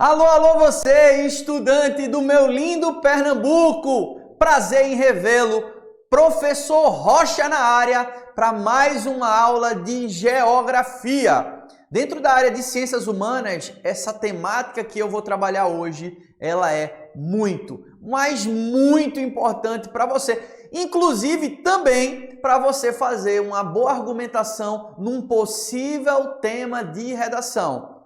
Alô, alô você, estudante do meu lindo Pernambuco! Prazer em revê-lo, professor Rocha na área, para mais uma aula de Geografia. Dentro da área de Ciências Humanas, essa temática que eu vou trabalhar hoje, ela é muito, mas muito importante para você. Inclusive também para você fazer uma boa argumentação num possível tema de redação.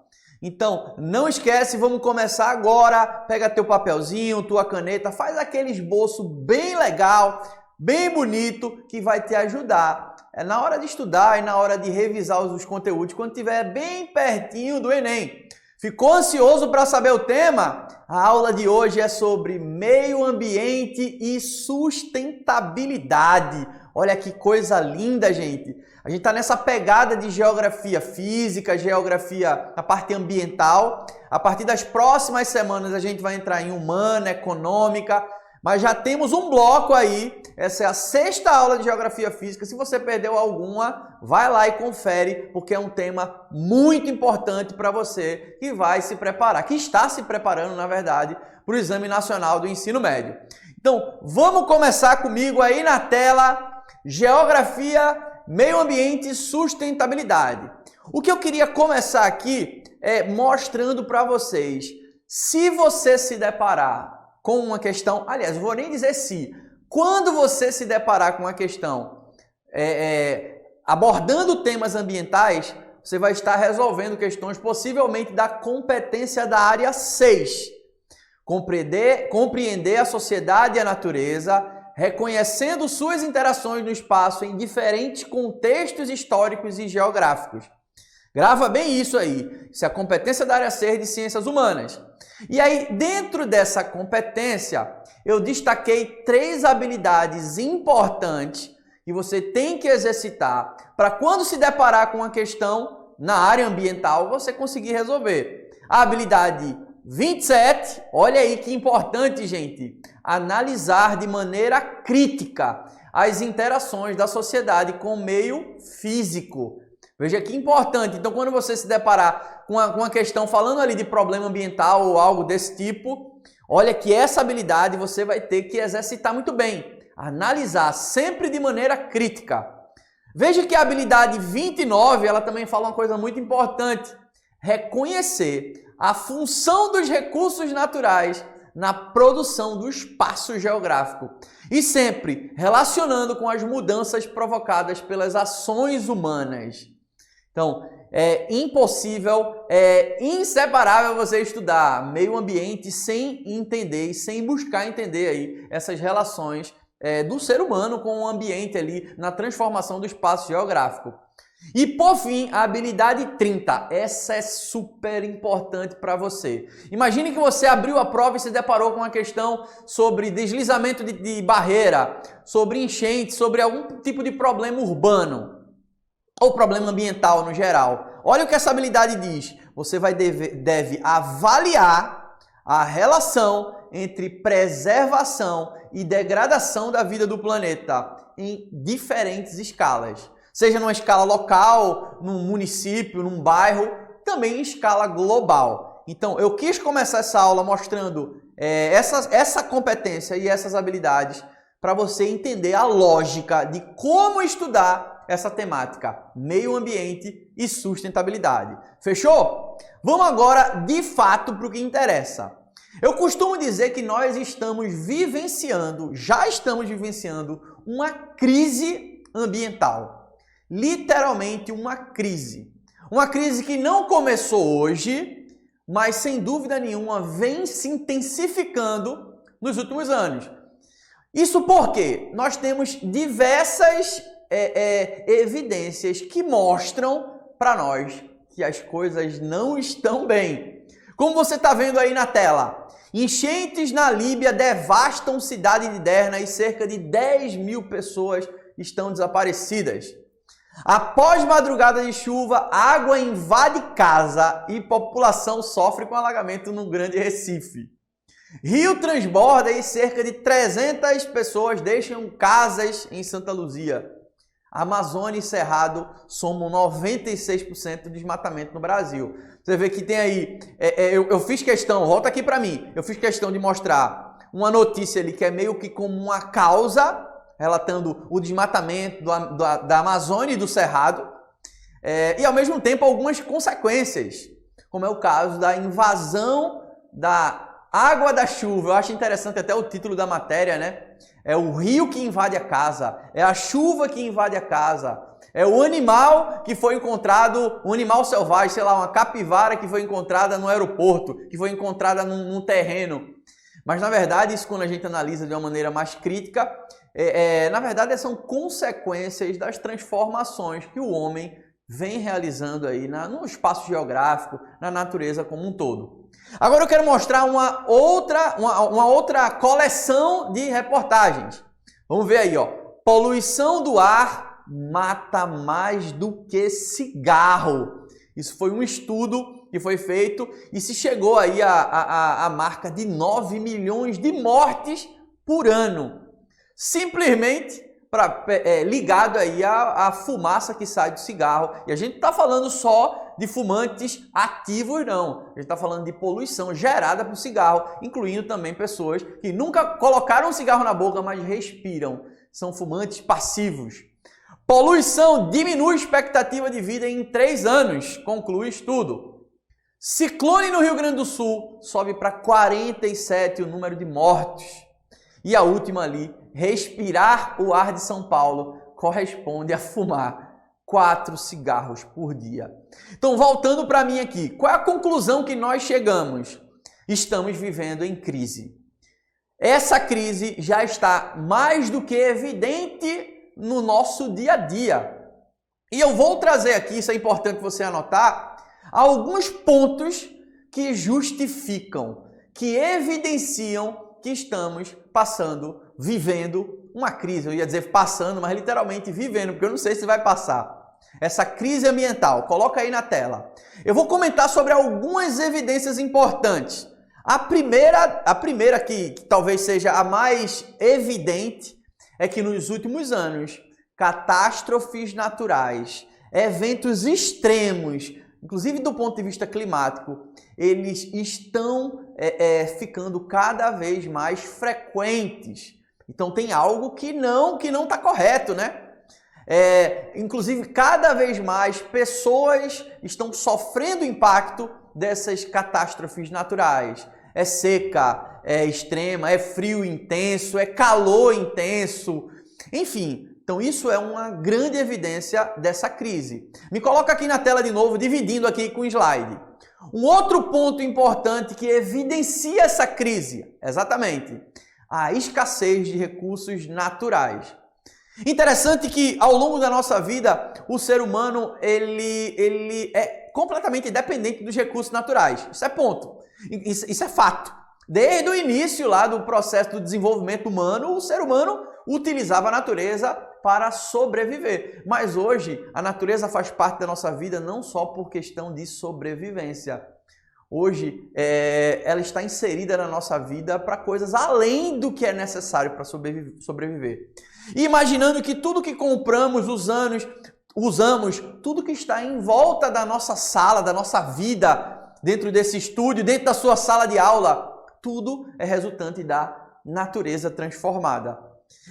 Então, não esquece, vamos começar agora. Pega teu papelzinho, tua caneta, faz aquele esboço bem legal, bem bonito, que vai te ajudar na hora de estudar e na hora de revisar os conteúdos, quando estiver bem pertinho do Enem. Ficou ansioso para saber o tema? A aula de hoje é sobre meio ambiente e sustentabilidade. Olha que coisa linda, gente. A gente está nessa pegada de geografia física, geografia na parte ambiental. A partir das próximas semanas a gente vai entrar em humana, econômica, mas já temos um bloco aí. Essa é a 6ª aula de geografia física. Se você perdeu alguma, vai lá e confere, porque é um tema muito importante para você que vai se preparar, que está se preparando, na verdade, para o Exame Nacional do Ensino Médio. Então, vamos começar comigo aí na tela. Geografia, meio ambiente e sustentabilidade. O que eu queria começar aqui é mostrando para vocês, se você se deparar com uma questão, aliás, eu vou nem dizer se, quando você se deparar com uma questão abordando temas ambientais, você vai estar resolvendo questões possivelmente da competência da área 6. Compreender a sociedade e a natureza, reconhecendo suas interações no espaço em diferentes contextos históricos e geográficos. Grava bem isso aí. Isso é a competência da área 6 de Ciências Humanas. E aí, dentro dessa competência, eu destaquei 3 habilidades importantes que você tem que exercitar para quando se deparar com uma questão na área ambiental, você conseguir resolver. A habilidade 27, olha aí que importante, gente. Analisar de maneira crítica as interações da sociedade com o meio físico. Veja que importante. Então, quando você se deparar com uma questão falando ali de problema ambiental ou algo desse tipo, olha que essa habilidade você vai ter que exercitar muito bem. Analisar sempre de maneira crítica. Veja que a habilidade 29, ela também fala uma coisa muito importante. Reconhecer a função dos recursos naturais na produção do espaço geográfico e sempre relacionando com as mudanças provocadas pelas ações humanas. Então, é impossível, é inseparável você estudar meio ambiente sem entender e sem buscar entender aí essas relações do ser humano com o ambiente ali na transformação do espaço geográfico. E por fim, a habilidade 30, essa é super importante para você. Imagine que você abriu a prova e se deparou com uma questão sobre deslizamento de barreira, sobre enchente, sobre algum tipo de problema urbano ou problema ambiental no geral. Olha o que essa habilidade diz. Você deve avaliar a relação entre preservação e degradação da vida do planeta em diferentes escalas. Seja numa escala local, num município, num bairro, também em escala global. Então, eu quis começar essa aula mostrando essa competência e essas habilidades para você entender a lógica de como estudar essa temática, meio ambiente e sustentabilidade. Fechou? Vamos agora, de fato, para o que interessa. Eu costumo dizer que nós já estamos vivenciando uma crise ambiental. Literalmente uma crise. Uma crise que não começou hoje, mas sem dúvida nenhuma vem se intensificando nos últimos anos. Isso porque nós temos diversas evidências que mostram para nós que as coisas não estão bem. Como você está vendo aí na tela, enchentes na Líbia devastam cidade de Derna e cerca de 10 mil pessoas estão desaparecidas. Após madrugada de chuva, água invade casa e população sofre com alagamento no Grande Recife. Rio transborda e cerca de 300 pessoas deixam casas em Santa Luzia. Amazônia e Cerrado somam 96% do desmatamento no Brasil. Você vê que tem aí, eu fiz questão, volta aqui para mim, eu fiz questão de mostrar uma notícia ali que é meio que como uma causa, relatando o desmatamento da Amazônia e do Cerrado, e ao mesmo tempo algumas consequências, como é o caso da invasão da água da chuva. Eu acho interessante até o título da matéria, né? É o rio que invade a casa, é a chuva que invade a casa, é o animal que foi encontrado, um animal selvagem, sei lá, uma capivara que foi encontrada no aeroporto, que foi encontrada num terreno. Mas, na verdade, isso quando a gente analisa de uma maneira mais crítica, na verdade, são consequências das transformações que o homem vem realizando aí no espaço geográfico, na natureza como um todo. Agora eu quero mostrar uma outra coleção de reportagens. Vamos ver aí, ó. Poluição do ar mata mais do que cigarro. Isso foi um estudo que foi feito e se chegou aí a marca de 9 milhões de mortes por ano. Simplesmente ligado aí à fumaça que sai do cigarro. E a gente está falando só de fumantes ativos, não. A gente está falando de poluição gerada por cigarro, incluindo também pessoas que nunca colocaram um cigarro na boca, mas respiram. São fumantes passivos. Poluição diminui a expectativa de vida em 3 anos, conclui estudo. Ciclone no Rio Grande do Sul sobe para 47 o número de mortes. E a última ali, respirar o ar de São Paulo corresponde a fumar 4 cigarros por dia. Então, voltando para mim aqui, qual é a conclusão que nós chegamos? Estamos vivendo em crise. Essa crise já está mais do que evidente no nosso dia a dia. E eu vou trazer aqui, isso é importante você anotar, alguns pontos que justificam, que evidenciam que estamos vivendo uma crise. Eu ia dizer passando, mas literalmente vivendo, porque eu não sei se vai passar. Essa crise ambiental, coloca aí na tela. Eu vou comentar sobre algumas evidências importantes. A primeira que talvez seja a mais evidente é que nos últimos anos, catástrofes naturais, eventos extremos, inclusive do ponto de vista climático, eles estão ficando cada vez mais frequentes. Então tem algo que não está correto, né? Inclusive, cada vez mais pessoas estão sofrendo o impacto dessas catástrofes naturais. É seca, é extrema, é frio intenso, é calor intenso, enfim. Então isso é uma grande evidência dessa crise. Me coloca aqui na tela de novo, dividindo aqui com o slide. Um outro ponto importante que evidencia essa crise, exatamente, a escassez de recursos naturais. Interessante que ao longo da nossa vida, o ser humano ele é completamente dependente dos recursos naturais. Isso é ponto. Isso é fato. Desde o início lá do processo do desenvolvimento humano, o ser humano utilizava a natureza para sobreviver. Mas hoje, a natureza faz parte da nossa vida não só por questão de sobrevivência. Hoje, ela está inserida na nossa vida para coisas além do que é necessário para sobreviver. E imaginando que tudo que compramos, usamos, tudo que está em volta da nossa sala, da nossa vida, dentro desse estúdio, dentro da sua sala de aula, tudo é resultante da natureza transformada.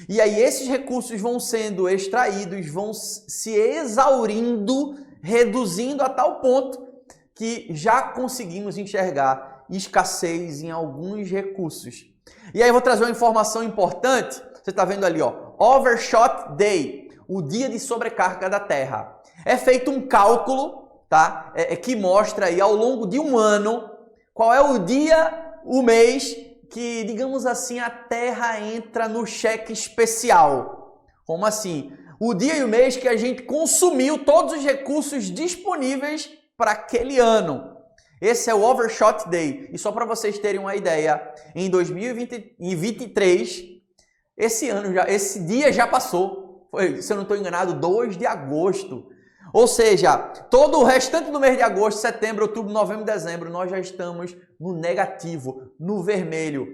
E aí esses recursos vão sendo extraídos, vão se exaurindo, reduzindo a tal ponto que já conseguimos enxergar escassez em alguns recursos. E aí eu vou trazer uma informação importante. Você está vendo ali, ó, Overshot Day, o dia de sobrecarga da Terra. É feito um cálculo, tá? Que mostra aí ao longo de um ano qual é o dia, o mês que, digamos assim, a Terra entra no cheque especial. Como assim? O dia e o mês que a gente consumiu todos os recursos disponíveis para aquele ano. Esse é o Overshot Day. E só para vocês terem uma ideia, em 2023, esse dia já passou. Foi, se eu não estou enganado, 2 de agosto. Ou seja, todo o restante do mês de agosto, setembro, outubro, novembro, dezembro, nós já estamos no negativo, no vermelho.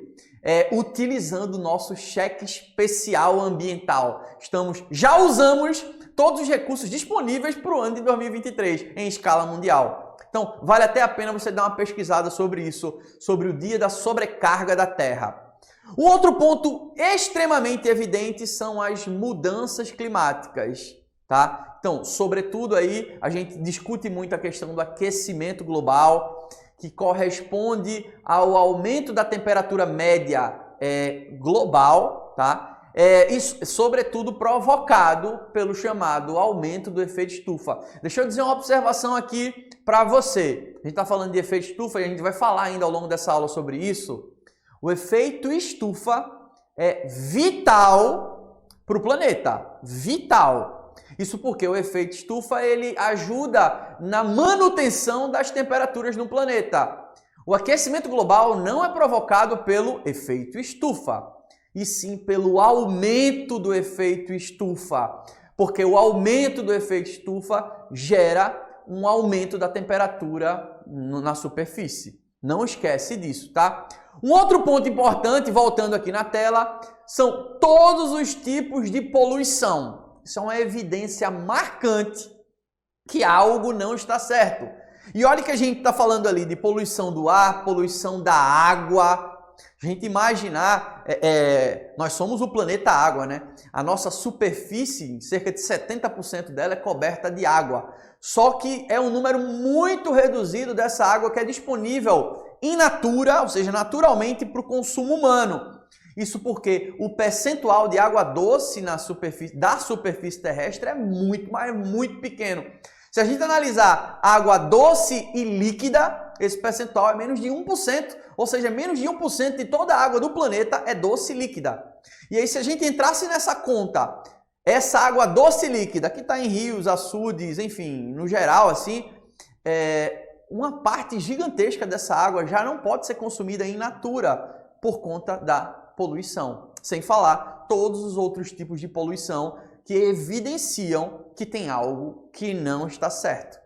utilizando o nosso cheque especial ambiental. Já usamos todos os recursos disponíveis para o ano de 2023 em escala mundial. Então, vale até a pena você dar uma pesquisada sobre isso, sobre o dia da sobrecarga da Terra. O outro ponto extremamente evidente são as mudanças climáticas, tá? Então, sobretudo aí, a gente discute muito a questão do aquecimento global, que corresponde ao aumento da temperatura média global, tá? E, sobretudo, provocado pelo chamado aumento do efeito estufa. Deixa eu dizer uma observação aqui para você. A gente está falando de efeito estufa e a gente vai falar ainda ao longo dessa aula sobre isso. O efeito estufa é vital para o planeta. Vital. Isso porque o efeito estufa ele ajuda na manutenção das temperaturas no planeta. O aquecimento global não é provocado pelo efeito estufa, e sim pelo aumento do efeito estufa. Porque o aumento do efeito estufa gera um aumento da temperatura na superfície. Não esquece disso, tá? Um outro ponto importante, voltando aqui na tela, são todos os tipos de poluição. Isso é uma evidência marcante que algo não está certo. E olha que a gente está falando ali de poluição do ar, poluição da água. A gente imaginar, nós somos o planeta água, né? A nossa superfície, cerca de 70% dela é coberta de água. Só que é um número muito reduzido dessa água que é disponível in natura, ou seja, naturalmente para o consumo humano. Isso porque o percentual de água doce da superfície terrestre é muito pequeno. Se a gente analisar água doce e líquida, esse percentual é menos de 1%, ou seja, menos de 1% de toda a água do planeta é doce e líquida. E aí, se a gente entrasse nessa conta, essa água doce e líquida, que está em rios, açudes, enfim, no geral, assim, uma parte gigantesca dessa água já não pode ser consumida in natura por conta da poluição, sem falar todos os outros tipos de poluição que evidenciam que tem algo que não está certo.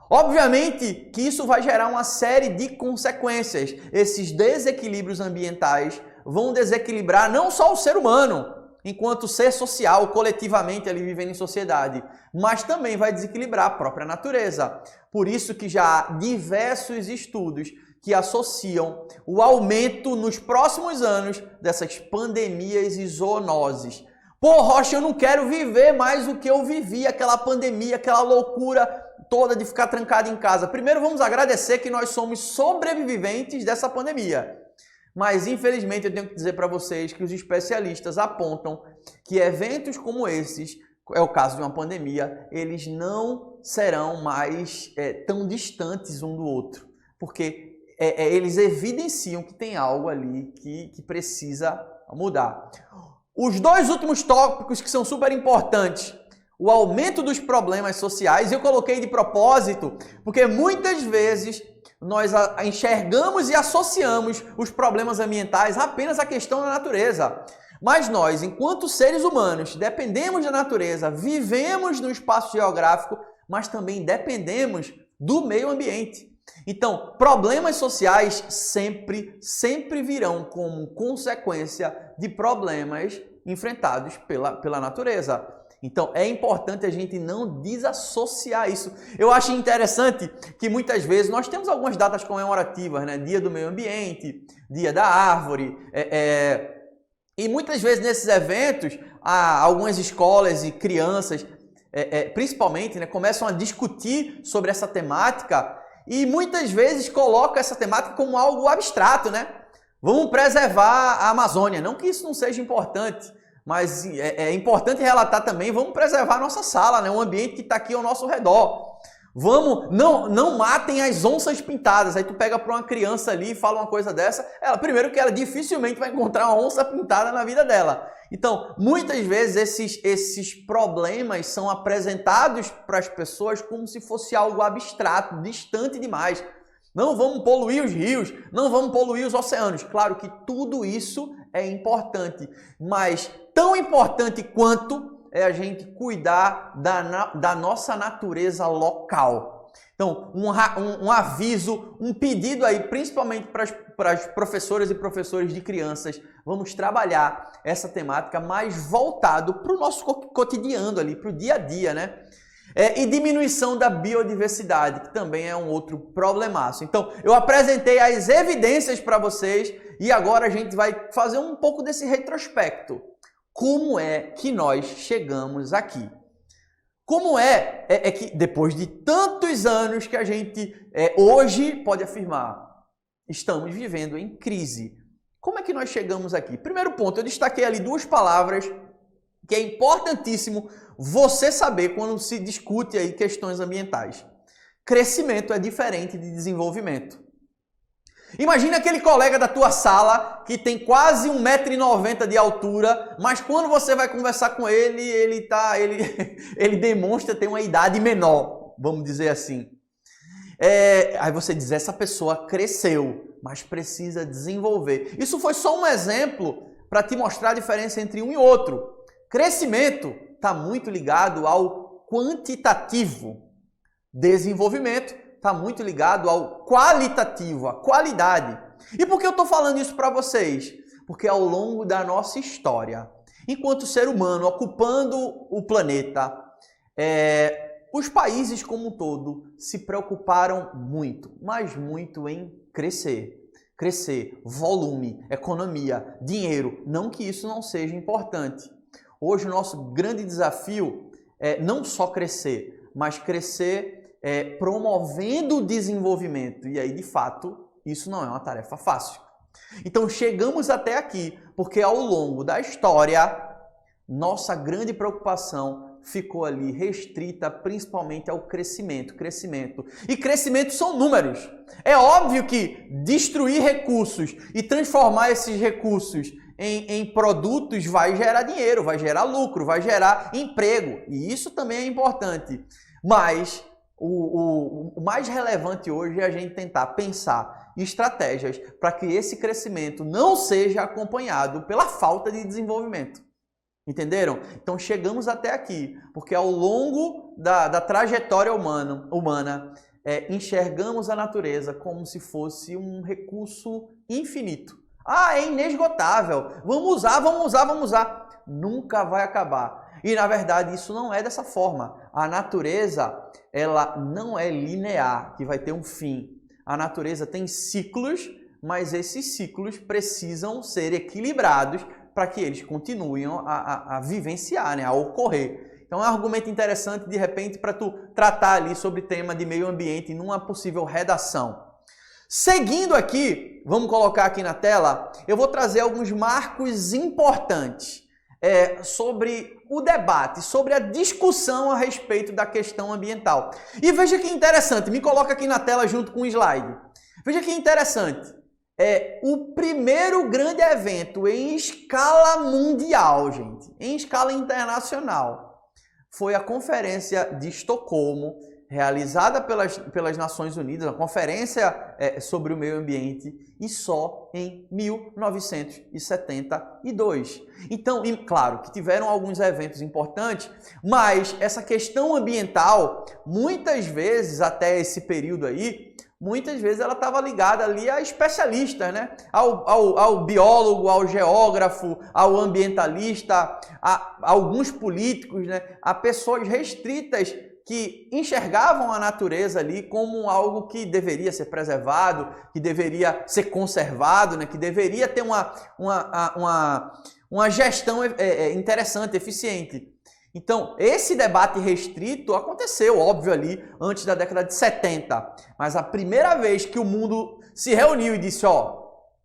Obviamente que isso vai gerar uma série de consequências. Esses desequilíbrios ambientais vão desequilibrar não só o ser humano, enquanto ser social, coletivamente ali vivendo em sociedade, mas também vai desequilibrar a própria natureza. Por isso que já há diversos estudos que associam o aumento nos próximos anos dessas pandemias e zoonoses. Pô, Rocha, eu não quero viver mais o que eu vivi, aquela pandemia, aquela loucura toda de ficar trancado em casa. Primeiro, vamos agradecer que nós somos sobreviventes dessa pandemia. Mas, infelizmente, eu tenho que dizer para vocês que os especialistas apontam que eventos como esses, é o caso de uma pandemia, eles não serão mais tão distantes um do outro. Porque eles evidenciam que tem algo ali que precisa mudar. Os dois últimos tópicos que são super importantes, o aumento dos problemas sociais, eu coloquei de propósito, porque muitas vezes nós enxergamos e associamos os problemas ambientais apenas à questão da natureza. Mas nós, enquanto seres humanos, dependemos da natureza, vivemos no espaço geográfico, mas também dependemos do meio ambiente. Então, problemas sociais sempre virão como consequência de problemas enfrentados pela natureza. Então, é importante a gente não desassociar isso. Eu acho interessante que muitas vezes nós temos algumas datas comemorativas, né? Dia do meio ambiente, Dia da árvore. E muitas vezes nesses eventos, algumas escolas e crianças, principalmente, né, começam a discutir sobre essa temática e muitas vezes colocam essa temática como algo abstrato, né? Vamos preservar a Amazônia. Não que isso não seja importante, mas é importante relatar também, vamos preservar a nossa sala, né? O ambiente que está aqui ao nosso redor. Não matem as onças pintadas. Aí tu pega para uma criança ali e fala uma coisa dessa, primeiro que ela dificilmente vai encontrar uma onça pintada na vida dela. Então, muitas vezes esses problemas são apresentados para as pessoas como se fosse algo abstrato, distante demais. Não vamos poluir os rios, não vamos poluir os oceanos. Claro que tudo isso é importante, mas tão importante quanto é a gente cuidar da nossa natureza local. Então, um aviso, um pedido aí, principalmente para as professoras e professores de crianças, vamos trabalhar essa temática mais voltado para o nosso cotidiano ali, para o dia a dia, né? E diminuição da biodiversidade, que também é um outro problemaço. Então, eu apresentei as evidências para vocês e agora a gente vai fazer um pouco desse retrospecto. Como é que nós chegamos aqui? Como é que depois de tantos anos que a gente hoje pode afirmar, estamos vivendo em crise. Como é que nós chegamos aqui? Primeiro ponto, eu destaquei ali duas palavras que é importantíssimo você saber quando se discute aí questões ambientais. Crescimento é diferente de desenvolvimento. Imagina aquele colega da tua sala que tem quase 1,90 m de altura, mas quando você vai conversar com ele, ele demonstra ter uma idade menor, vamos dizer assim. Aí você diz, essa pessoa cresceu, mas precisa desenvolver. Isso foi só um exemplo para te mostrar a diferença entre um e outro. Crescimento está muito ligado ao quantitativo. Desenvolvimento está muito ligado ao qualitativo, à qualidade. E por que eu estou falando isso para vocês? Porque ao longo da nossa história, enquanto ser humano ocupando o planeta, os países como um todo se preocuparam muito, mas muito em crescer. Crescer, volume, economia, dinheiro. Não que isso não seja importante. Hoje o nosso grande desafio é não só crescer, mas crescer promovendo o desenvolvimento. E aí, de fato, isso não é uma tarefa fácil. Então, chegamos até aqui porque ao longo da história, nossa grande preocupação ficou ali restrita principalmente ao crescimento. E crescimento são números. É óbvio que destruir recursos e transformar esses recursos em produtos vai gerar dinheiro, vai gerar lucro, vai gerar emprego. E isso também é importante. Mas o mais relevante hoje é a gente tentar pensar estratégias para que esse crescimento não seja acompanhado pela falta de desenvolvimento. Entenderam? Então chegamos até aqui, porque ao longo da trajetória humana enxergamos a natureza como se fosse um recurso infinito. É inesgotável. Vamos usar. Nunca vai acabar. E na verdade isso não é dessa forma. A natureza, ela não é linear, que vai ter um fim. A natureza tem ciclos, mas esses ciclos precisam ser equilibrados para que eles continuem a vivenciar, né, a ocorrer. Então é um argumento interessante, de repente, para tu tratar ali sobre tema de meio ambiente numa possível redação. Seguindo aqui, vamos colocar aqui na tela, eu vou trazer alguns marcos importantes sobre o debate, sobre a discussão a respeito da questão ambiental. E veja que interessante, me coloca aqui na tela junto com o slide. Veja que interessante. O primeiro grande evento em escala mundial, gente, em escala internacional, foi a Conferência de Estocolmo, realizada pelas Nações Unidas, a Conferência sobre o Meio Ambiente, e só em 1972. Então, claro que tiveram alguns eventos importantes, mas essa questão ambiental, muitas vezes, até esse período aí, muitas vezes ela estava ligada ali a especialistas, né? Ao biólogo, ao geógrafo, ao ambientalista, a alguns políticos, né? A pessoas restritas que enxergavam a natureza ali como algo que deveria ser preservado, que deveria ser conservado, né? Que deveria ter uma gestão interessante, eficiente. Então, esse debate restrito aconteceu, óbvio, ali antes da década de 70. Mas a primeira vez que o mundo se reuniu e disse,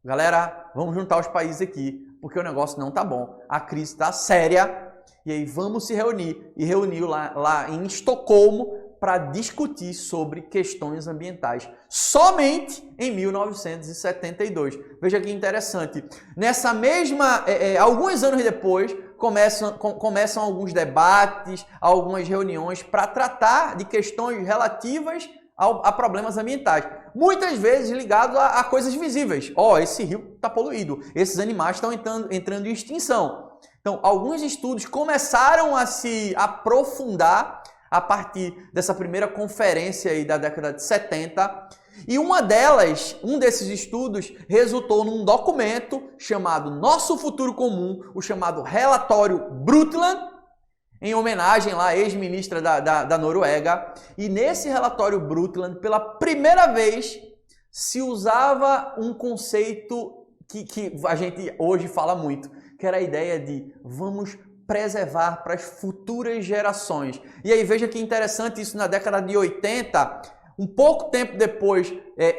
galera, vamos juntar os países aqui, porque o negócio não tá bom, a crise está séria, e aí vamos se reunir. E reuniu lá em Estocolmo para discutir sobre questões ambientais. Somente em 1972. Veja que interessante. Nessa mesma, alguns anos depois, começam alguns debates, algumas reuniões para tratar de questões relativas a problemas ambientais. Muitas vezes ligados a coisas visíveis. Esse rio está poluído, esses animais estão entrando em extinção. Então, alguns estudos começaram a se aprofundar a partir dessa primeira conferência aí da década de 70. E um desses estudos resultou num documento chamado Nosso Futuro Comum, o chamado Relatório Brundtland, em homenagem lá à ex-ministra da Noruega. E nesse relatório Brundtland, pela primeira vez, se usava um conceito que a gente hoje fala muito, que era a ideia de vamos preservar para as futuras gerações. E aí veja que interessante isso na década de 80, um pouco tempo depois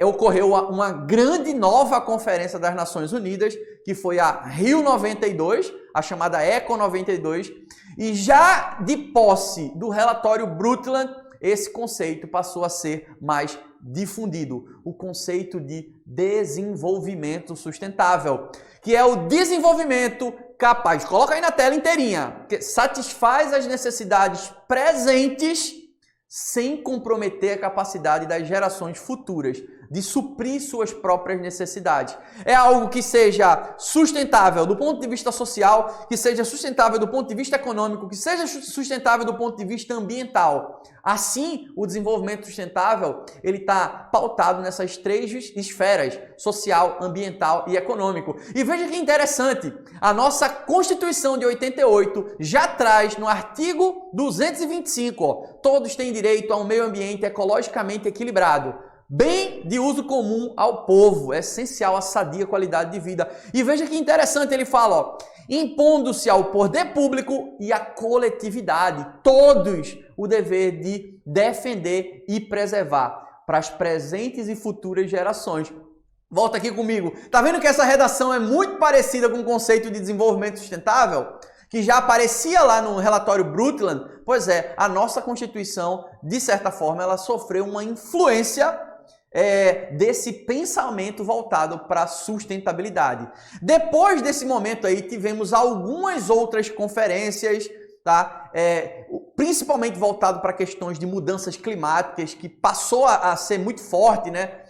ocorreu uma grande nova conferência das Nações Unidas, que foi a Rio 92, a chamada Eco 92, e já de posse do relatório Brundtland, esse conceito passou a ser mais difundido, o conceito de desenvolvimento sustentável, que é o desenvolvimento capaz, coloca aí na tela inteirinha, que satisfaz as necessidades presentes sem comprometer a capacidade das gerações futuras de suprir suas próprias necessidades. É algo que seja sustentável do ponto de vista social, que seja sustentável do ponto de vista econômico, que seja sustentável do ponto de vista ambiental. Assim, o desenvolvimento sustentável ele está pautado nessas três esferas, social, ambiental e econômico. E veja que interessante, a nossa Constituição de 88 já traz no artigo 225, todos têm direito a um meio ambiente ecologicamente equilibrado, bem de uso comum ao povo, é essencial à sadia qualidade de vida. E veja que interessante, ele fala, impondo-se ao poder público e à coletividade, todos, o dever de defender e preservar para as presentes e futuras gerações. Volta aqui comigo. Tá vendo que essa redação é muito parecida com o conceito de desenvolvimento sustentável? Que já aparecia lá no relatório Brundtland? Pois é, a nossa Constituição, de certa forma, ela sofreu uma influência desse pensamento voltado para a sustentabilidade. Depois desse momento aí, tivemos algumas outras conferências, tá? Principalmente voltado para questões de mudanças climáticas, que passou a ser muito forte, né?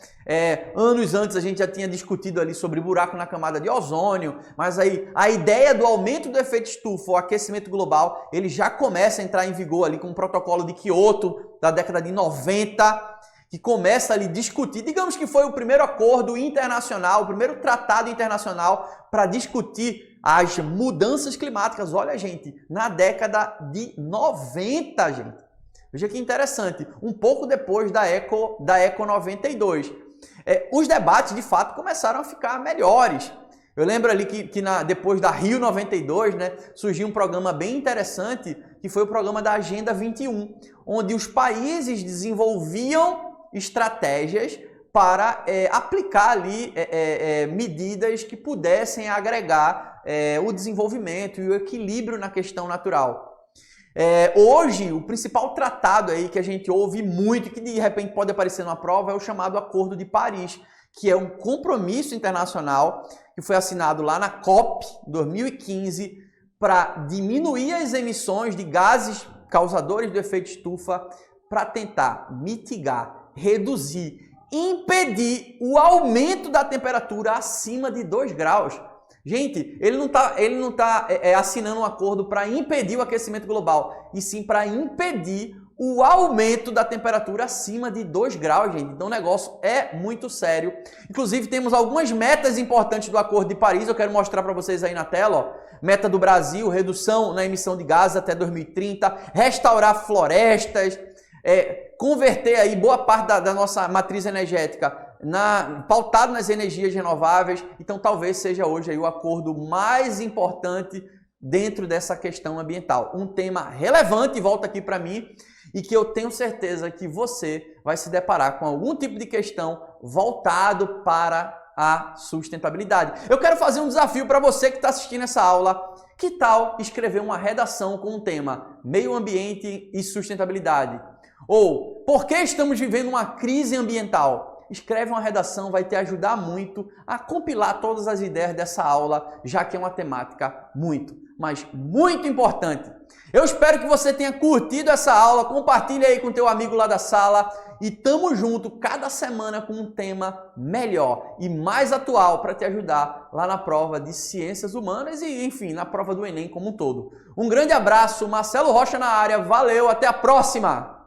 Anos antes a gente já tinha discutido ali sobre buraco na camada de ozônio, mas aí a ideia do aumento do efeito estufa, o aquecimento global, ele já começa a entrar em vigor ali com o protocolo de Kyoto da década de 90, que começa ali a discutir, digamos que foi o primeiro acordo internacional, o primeiro tratado internacional para discutir as mudanças climáticas. Olha, gente, na década de 90, gente. Veja que interessante, um pouco depois da Eco 92. Os debates, de fato, começaram a ficar melhores. Eu lembro ali que depois da Rio 92, né, surgiu um programa bem interessante, que foi o programa da Agenda 21, onde os países desenvolviam estratégias para aplicar ali medidas que pudessem agregar o desenvolvimento e o equilíbrio na questão natural. Hoje, o principal tratado aí que a gente ouve muito, que de repente pode aparecer numa prova, é o chamado Acordo de Paris, que é um compromisso internacional que foi assinado lá na COP 2015 para diminuir as emissões de gases causadores do efeito estufa para tentar mitigar, reduzir, impedir o aumento da temperatura acima de 2 graus. Gente, ele não tá assinando um acordo para impedir o aquecimento global, e sim para impedir o aumento da temperatura acima de 2 graus, gente. Então o negócio é muito sério. Inclusive temos algumas metas importantes do Acordo de Paris, eu quero mostrar para vocês aí na tela, ó. Meta do Brasil, redução na emissão de gases até 2030, restaurar florestas, converter aí boa parte da nossa matriz energética pautado nas energias renováveis. Então talvez seja hoje aí o acordo mais importante dentro dessa questão ambiental. Um tema relevante, volta aqui para mim, e que eu tenho certeza que você vai se deparar com algum tipo de questão voltado para a sustentabilidade. Eu quero fazer um desafio para você que está assistindo essa aula. Que tal escrever uma redação com o tema Meio Ambiente e Sustentabilidade? Ou, por que estamos vivendo uma crise ambiental? escreve uma redação, vai te ajudar muito a compilar todas as ideias dessa aula, já que é uma temática muito, mas muito importante. Eu espero que você tenha curtido essa aula, compartilhe aí com teu amigo lá da sala e tamo junto cada semana com um tema melhor e mais atual para te ajudar lá na prova de Ciências Humanas e, enfim, na prova do Enem como um todo. Um grande abraço, Marcelo Rocha na área, valeu, até a próxima!